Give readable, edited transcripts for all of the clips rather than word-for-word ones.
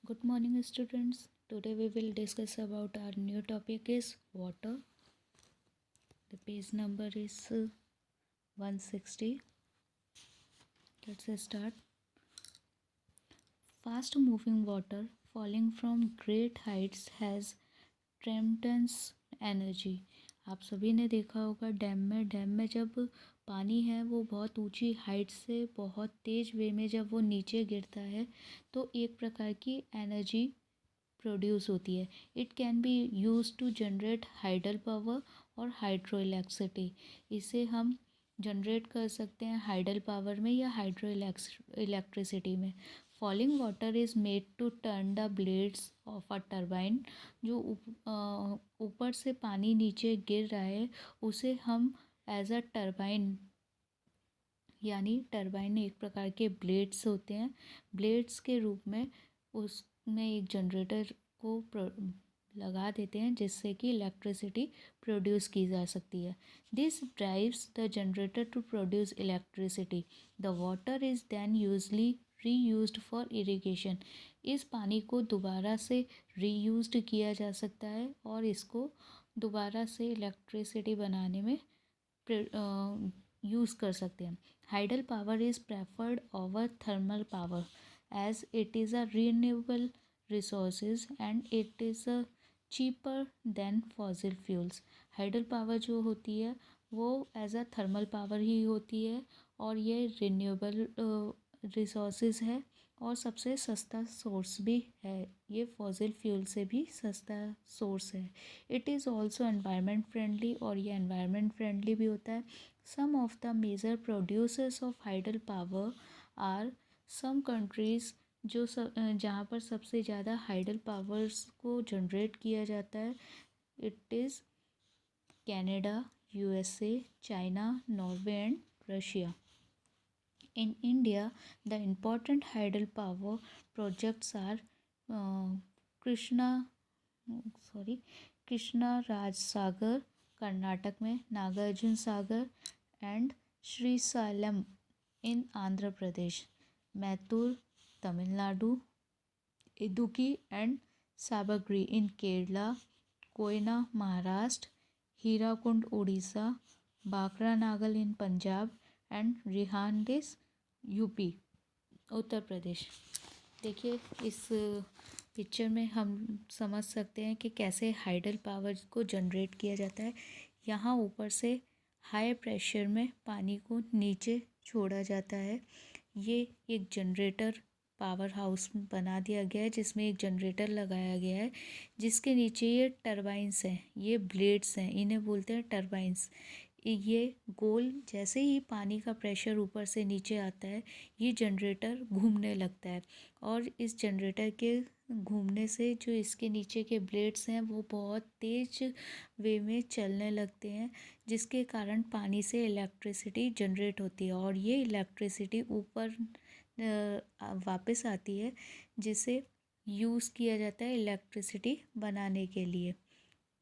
Good morning, students. Today we will discuss about our new topic is water. The page number is 160. Let's start. Fast moving water falling from great heights has tremendous energy. आप सभी ने देखा होगा dam में जब पानी है वो बहुत ऊंची हाइट से बहुत तेज़ वे में जब वो नीचे गिरता है तो एक प्रकार की एनर्जी प्रोड्यूस होती है. It can be use to generate hydel power और हाइड्रो इलेक्ट्रिसिटी. इसे हम जनरेट कर सकते हैं हाइडल पावर में या हाइड्रो इलेक्ट्रिसिटी में. Falling water is made to turn the blades of a turbine. जो ऊपर से पानी नीचे गिर रहा है उसे हम एज अ टर्बाइन, यानी टर्बाइन एक प्रकार के ब्लेड्स होते हैं, ब्लेड्स के रूप में उसमें एक जनरेटर को लगा देते हैं जिससे कि इलेक्ट्रिसिटी प्रोड्यूस की जा सकती है. This drives the generator to produce electricity. The water is then usually reused for irrigation. इस पानी को दोबारा से रीयूज्ड किया जा सकता है और इसको दोबारा से इलेक्ट्रिसिटी बनाने में यूज़ कर सकते हैं. Hydel power is preferred over thermal power as it is a renewable resources and it is a cheaper than fossil fuels. Hydel power जो होती है वो एज अ थर्मल पावर ही होती है और ये रिन्यूएबल रिसोर्सेज है और सबसे सस्ता सोर्स भी है. ये फॉसिल फ्यूल से भी सस्ता सोर्स है. It is also environment friendly और ये एनवायरनमेंट फ्रेंडली भी होता है. Some of the major producers of hydel power are some countries जो जहाँ पर सबसे ज़्यादा हाइडल पावर्स को जनरेट किया जाता है. It is Canada, USA, China, Norway and Russia. In India, the important hydel power projects are Krishna Raj Sagar Karnataka में, Nagarjuna Sagar and Srisailam in Andhra Pradesh, Mettur Tamil Nadu, Idukki and Sabarigiri in Kerala, Koyna Maharashtra, Hirakud Orissa, Bhakra Nangal in Punjab and रिहांडेस यूपी उत्तर प्रदेश. देखिए इस पिक्चर में हम समझ सकते हैं कि कैसे हाइडल पावर को जनरेट किया जाता है. यहाँ ऊपर से हाई प्रेशर में पानी को नीचे छोड़ा जाता है. ये एक जनरेटर पावर हाउस बना दिया गया है जिसमें एक जनरेटर लगाया गया है जिसके नीचे ये टरबाइंस हैं, ये ब्लेड्स हैं, इन्हें बोलते हैं टरबाइंस. ये गोल जैसे ही पानी का प्रेशर ऊपर से नीचे आता है ये जनरेटर घूमने लगता है और इस जनरेटर के घूमने से जो इसके नीचे के ब्लेड्स हैं वो बहुत तेज़ वे में चलने लगते हैं जिसके कारण पानी से इलेक्ट्रिसिटी जनरेट होती है और ये इलेक्ट्रिसिटी ऊपर वापस आती है जिसे यूज़ किया जाता है इलेक्ट्रिसिटी बनाने के लिए.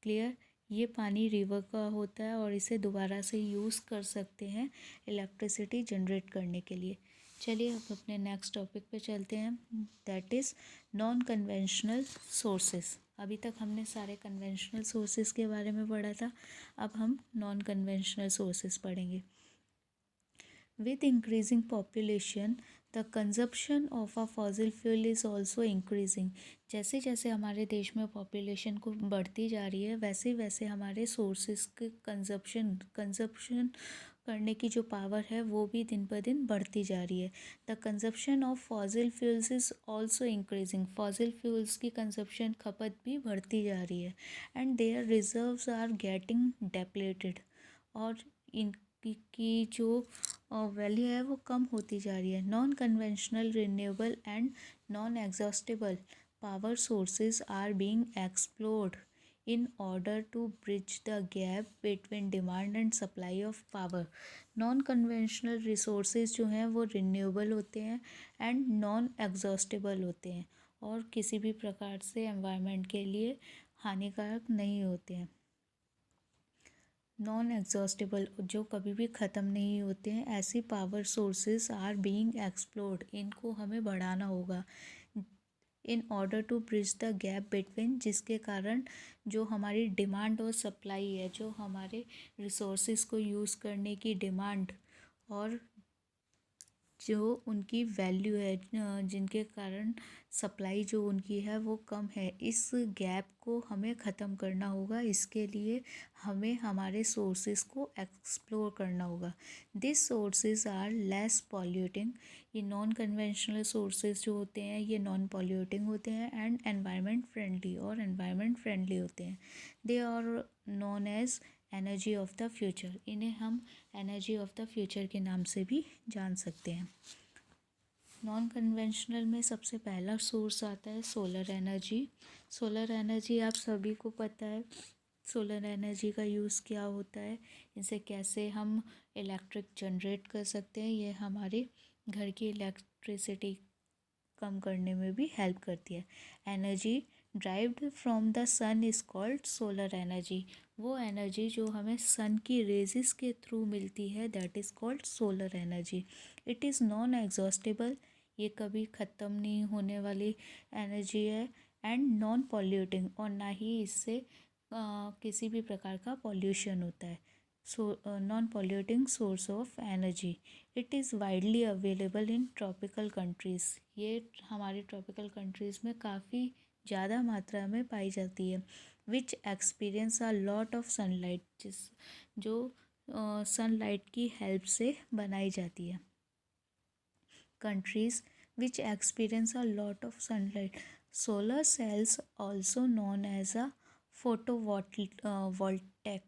क्लियर. ये पानी रिवर का होता है और इसे दोबारा से यूज़ कर सकते हैं इलेक्ट्रिसिटी जनरेट करने के लिए. चलिए अब अपने नेक्स्ट टॉपिक पे चलते हैं, that is non conventional sources. अभी तक हमने सारे कन्वेंशनल सोर्सेस के बारे में पढ़ा था, अब हम नॉन कन्वेंशनल सोर्सेस पढ़ेंगे. With increasing population the consumption of a fossil fuel is also increasing. जैसे जैसे हमारे देश में पॉपुलेशन को बढ़ती जा रही है वैसे वैसे हमारे सोर्सेस के कंजप्शन करने की जो पावर है वो भी दिन ब दिन बढ़ती जा रही है. The consumption of fossil fuels is also increasing. Fossil fuels की कंजप्शन खपत भी बढ़ती जा रही है and their reserves are getting depleted. और इनकी जो वैल्यू है वो कम होती जा रही है. Non conventional renewable and non exhaustible power sources are being explored in order to bridge the gap between demand and supply of power. Non conventional resources जो हैं वो रिन्यूएबल होते हैं एंड नॉन एग्जॉस्टेबल होते हैं और किसी भी प्रकार से एनवायरनमेंट के लिए हानिकारक नहीं होते हैं. नॉन एग्जॉस्टेबल जो कभी भी ख़त्म नहीं होते हैं, ऐसी power sources are being explored. इनको हमें बढ़ाना होगा. In order to bridge the gap between, जिसके कारण जो हमारी डिमांड और सप्लाई है, जो हमारे रिसोर्सेज को यूज़ करने की डिमांड और जो उनकी वैल्यू है, जिनके कारण सप्लाई जो उनकी है वो कम है, इस गैप को हमें ख़त्म करना होगा। इसके लिए हमें हमारे सोर्सेज को एक्सप्लोर करना होगा। This sources are less polluting. ये नॉन कन्वेंशनल सोर्सेज जो होते हैं ये नॉन पॉल्यूटिंग होते हैं एंड एनवायरनमेंट फ्रेंडली, और एनवायरनमेंट फ्रेंडली होते हैं। They are non age energy of the future. इन्हें हम एनर्जी ऑफ द फ्यूचर के नाम से भी जान सकते हैं। नॉन कन्वेंशनल में सबसे पहला सोर्स आता है सोलर एनर्जी। सोलर एनर्जी आप सभी को पता है, सोलर एनर्जी का यूज़ क्या होता है, इनसे कैसे हम इलेक्ट्रिक जनरेट कर सकते हैं। ये हमारे घर की इलेक्ट्रिसिटी कम करने में भी हेल्प करती है। Energy derived from the sun is called solar energy. वो एनर्जी जो हमें सन की रेजिस के थ्रू मिलती है that is called solar energy. It is non exhaustible. ये कभी ख़त्म नहीं होने वाली एनर्जी है एंड नॉन पॉल्यूटिंग, और ना ही इससे किसी भी प्रकार का पॉल्यूशन होता है। Non polluting source of energy. It is widely available in tropical countries. ये हमारी ट्रॉपिकल कंट्रीज़ में काफ़ी ज़्यादा मात्रा में पाई जाती है। Which experience a lot of sunlight, जो सनलाइट की हेल्प से बनाई जाती है। Countries which experience a lot of sunlight. Solar cells also known as a photovoltaic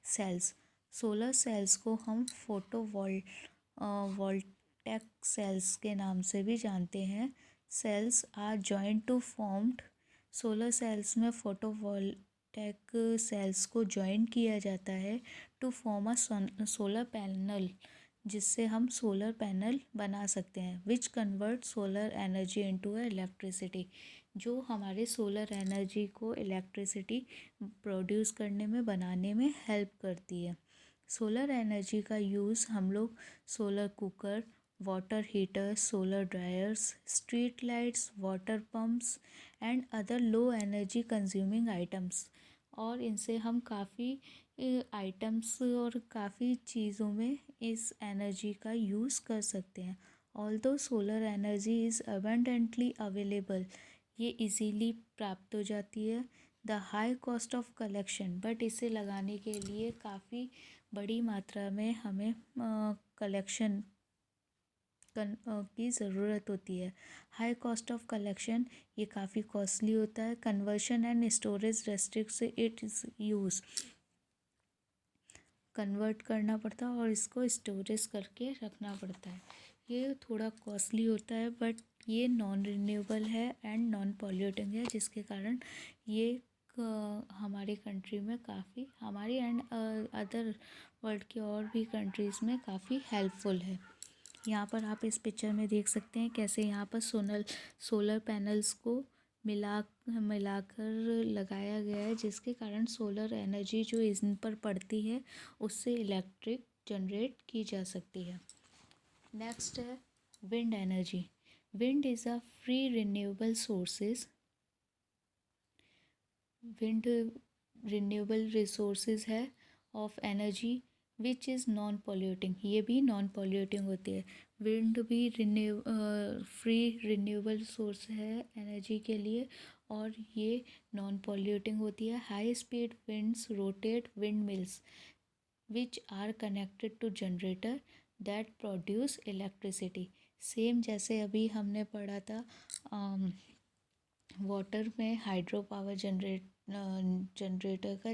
cells. Solar cells को हम वोल्टेक सेल्स के नाम से भी जानते हैं। Cells are joined to formed. Solar cells में फोटोवोल्टेक सेल्स को जॉइन किया जाता है to form a solar panel, जिससे हम सोलर पैनल बना सकते हैं। Which convert solar energy into electricity, जो हमारे सोलर एनर्जी को इलेक्ट्रिसिटी प्रोड्यूस करने में, बनाने में हेल्प करती है। सोलर एनर्जी का यूज़ हम लोग solar cooker, water heater, solar dryers, street lights, water pumps and other low energy consuming items, और इनसे हम काफ़ी आइटम्स और काफ़ी चीज़ों में इस एनर्जी का यूज़ कर सकते हैं। Although solar energy is abundantly available, ये इजीली प्राप्त हो जाती है। The high cost of collection, but इसे लगाने के लिए काफ़ी बड़ी मात्रा में हमें कलेक्शन की ज़रूरत होती है। हाई कॉस्ट ऑफ कलेक्शन, ये काफ़ी कॉस्टली होता है। Conversion and storage restricts it is use, convert करना पड़ता है और इसको स्टोरेज करके रखना पड़ता है। ये थोड़ा कॉस्टली होता है, बट ये नॉन रिन्यूएबल है एंड नॉन पॉल्यूटिंग है, जिसके कारण ये हमारी कंट्री में काफ़ी, हमारी एंड अदर वर्ल्ड के और भी कंट्रीज़ में काफ़ी हेल्पफुल है। यहाँ पर आप इस पिक्चर में देख सकते हैं कैसे यहाँ पर सोलर पैनल्स को मिलाकर लगाया गया है, जिसके कारण सोलर एनर्जी जो इन पर पड़ती है उससे इलेक्ट्रिक जनरेट की जा सकती है। नेक्स्ट है wind energy. Wind is a free renewable sources. Wind renewable resources है of energy which is non polluting, ये भी नॉन पॉल्यूटिंग होती है। विंड भी फ्री रिन्यूएबल सोर्स है एनर्जी के लिए, और ये नॉन पॉल्यूटिंग होती है। High speed winds rotate windmills which are connected to generator that produce electricity. Same जैसे अभी हमने पढ़ा था वाटर में हाइड्रो पावर जनरेटर का,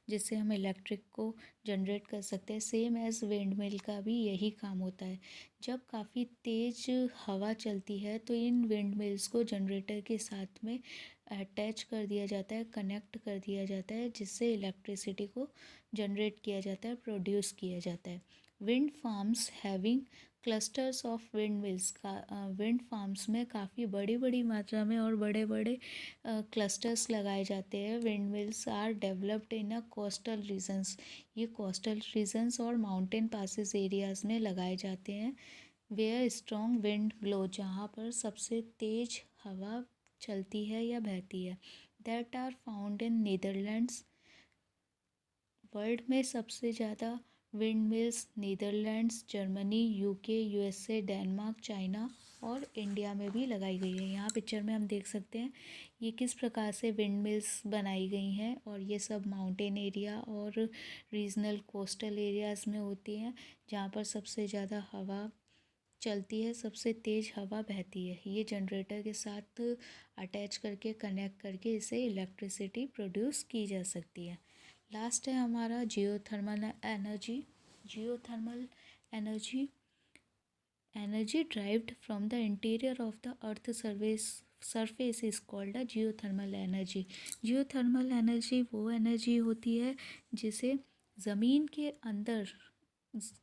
जिससे हम इलेक्ट्रिक को जनरेट कर सकते हैं। सेम एज विंड मिल का भी यही काम होता है। जब काफ़ी तेज़ हवा चलती है तो इन विंड मिल्स को जनरेटर के साथ में अटैच कर दिया जाता है, कनेक्ट कर दिया जाता है, जिससे इलेक्ट्रिसिटी को जनरेट किया जाता है, प्रोड्यूस किया जाता है। Wind farms having clusters of wind mills का, विंड फार्म्स में काफ़ी बड़ी बड़ी मात्रा में और बड़े बड़े क्लस्टर्स लगाए जाते हैं। Wind mills are developed in a coastal regions, ये कोस्टल रीजन्स और माउंटेन पासेस एरियाज़ में लगाए जाते हैं। वेयर स्ट्रॉन्ग विंड ब्लो, जहाँ पर सबसे तेज़ हवा चलती है या बहती है। That are found in Netherlands. World में सबसे ज़्यादा wind mills Netherlands, Germany, UK, USA, Denmark, China और इंडिया में भी लगाई गई है। यहाँ पिक्चर में हम देख सकते हैं ये किस प्रकार से विंड मिल्स बनाई गई हैं, और ये सब माउंटेन एरिया और रीजनल कोस्टल एरियाज़ में होती हैं, जहाँ पर सबसे ज़्यादा हवा चलती है, सबसे तेज़ हवा बहती है। ये जनरेटर के साथ अटैच करके कनेक्ट करके इसे इलेक्ट्रिसिटी प्रोड्यूस की जा सकती है। लास्ट है हमारा geothermal energy. Geothermal energy energy derived from the interior of the earth surface is called a geothermal energy. Geothermal energy वो एनर्जी होती है जिसे ज़मीन के अंदर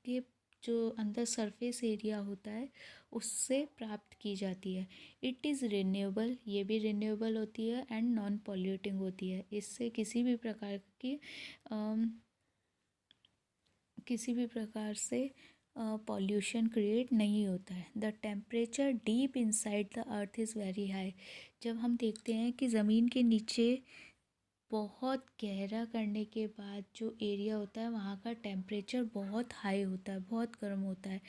के जो अंदर सरफेस एरिया होता है उससे प्राप्त की जाती है। इट इज़ रिन्यूएबल, ये भी रिन्यूएबल होती है, एंड नॉन पॉल्यूटिंग होती है। इससे किसी भी प्रकार से पॉल्यूशन क्रिएट नहीं होता है। The temperature deep inside the earth is very high. जब हम देखते हैं कि ज़मीन के नीचे बहुत गहरा करने के बाद जो एरिया होता है वहाँ का टेम्परेचर बहुत हाई होता है, बहुत गर्म होता है।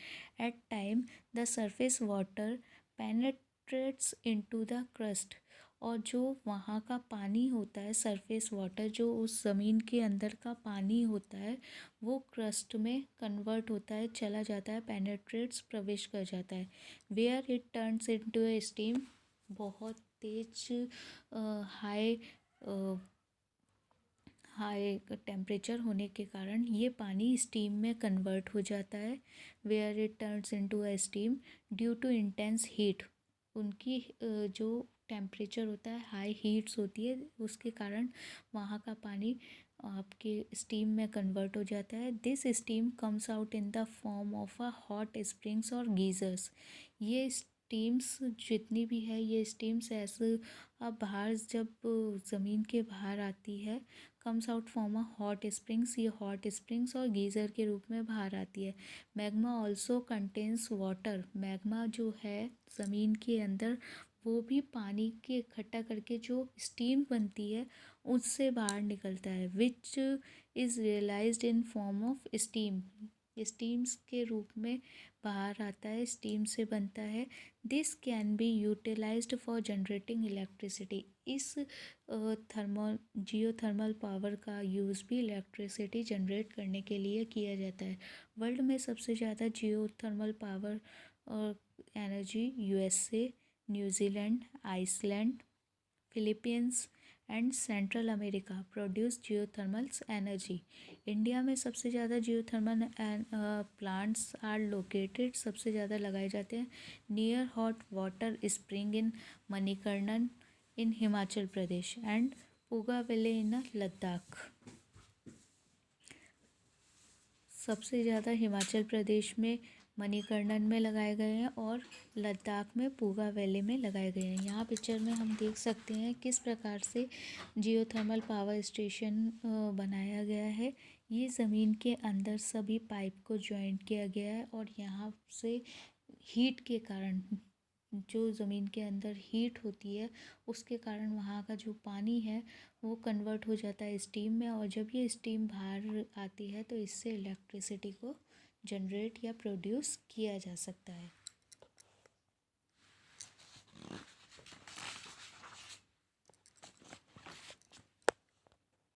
At time the surface water penetrates into the crust, और जो वहाँ का पानी होता है, सरफेस वाटर जो उस ज़मीन के अंदर का पानी होता है, वो क्रस्ट में कन्वर्ट होता है, चला जाता है, पेनेट्रेट्स प्रवेश कर जाता है। Where it turns into a steam, बहुत तेज हाई टेम्परेचर होने के कारण ये पानी स्टीम में कन्वर्ट हो जाता है। Where it turns into a steam due to intense heat, उनकी जो टेम्परेचर होता है, हाई हीट्स होती है, उसके कारण वहाँ का पानी आपके स्टीम में कन्वर्ट हो जाता है। This steam comes out in the form of a hot springs और गीज़र्स। ये स्टीम्स जितनी भी है, ये स्टीम्स ऐसे अब बाहर जब ज़मीन के बाहर आती है, comes out from a hot springs, ये हॉट स्प्रिंग्स और गीज़र के रूप में बाहर आती है। Magma also contains water. Magma जो है ज़मीन के अंदर, वो भी पानी के इकट्ठा करके जो स्टीम बनती है उससे बाहर निकलता है, which is realized in form of steam. Steams के रूप में बाहर आता है, स्टीम से बनता है। This can be utilized for generating electricity. इस जियोथर्मल पावर का यूज़ भी इलेक्ट्रिसिटी जनरेट करने के लिए किया जाता है। वर्ल्ड में सबसे ज़्यादा जियोथर्मल पावर और energy USA, New Zealand, Iceland, Philippines and central America produce geothermal energy. India में सबसे ज़्यादा जियोथर्मल प्लांट्स आर लोकेटेड, सबसे ज़्यादा लगाए जाते हैं near hot water spring in Manikaran in Himachal Pradesh and Puga valley in Ladakh. सबसे ज़्यादा हिमाचल प्रदेश में मणिकर्णन में लगाए गए हैं और लद्दाख में पूगा वैली में लगाए गए हैं। यहाँ पिक्चर में हम देख सकते हैं किस प्रकार से जियोथर्मल पावर स्टेशन बनाया गया है। ये ज़मीन के अंदर सभी पाइप को जॉइंट किया गया है, और यहाँ से हीट के कारण, जो ज़मीन के अंदर हीट होती है उसके कारण वहाँ का जो पानी है वो कन्वर्ट हो जाता है स्टीम में, और जब ये स्टीम बाहर आती है तो इससे इलेक्ट्रिसिटी को जनरेट या प्रोड्यूस किया जा सकता है।